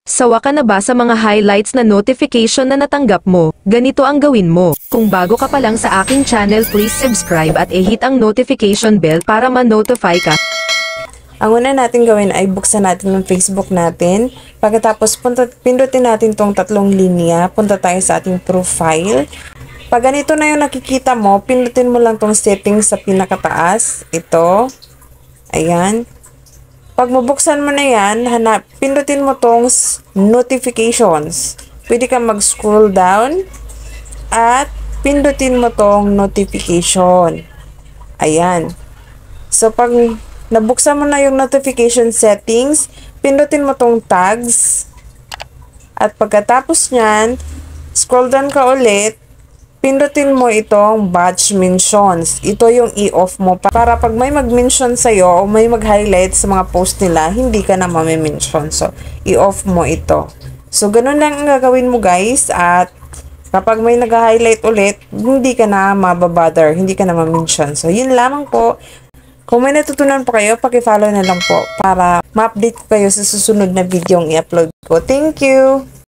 Sawa ka na ba sa mga highlights na notification na natanggap mo? Ganito ang gawin mo. Kung bago ka pa lang sa aking channel, please subscribe at i-hit ang notification bell para ma-notify ka. Ang una natin gawin ay buksan natin yung Facebook natin. Pagkatapos pindutin natin tong tatlong linya, punta tayo sa ating profile. Pag ganito na yung nakikita mo, pindutin mo lang tong settings sa pinakataas. Ito. Ayan. Pag mabuksan mo na yan, pindutin mo tong notifications. Pwede kang mag-scroll down at pindutin mo tong notification. Ayan. So, pag nabuksan mo na yung notification settings, pindutin mo tong tags. At pagkatapos nyan, scroll down ka ulit, pindutin mo itong batch mentions. Ito yung i-off mo para pag may mag-mention sa'yo o may mag-highlight sa mga post nila, hindi ka na mami-mention. So, i-off mo ito. So, ganun lang ang gagawin mo guys. At kapag may nag-highlight ulit, hindi ka na mababother, hindi ka na ma-mention. So, yun lamang po. Kung may natutunan po kayo, paki-follow na lang po para ma-update kayo sa susunod na video ang i-upload ko. Thank you!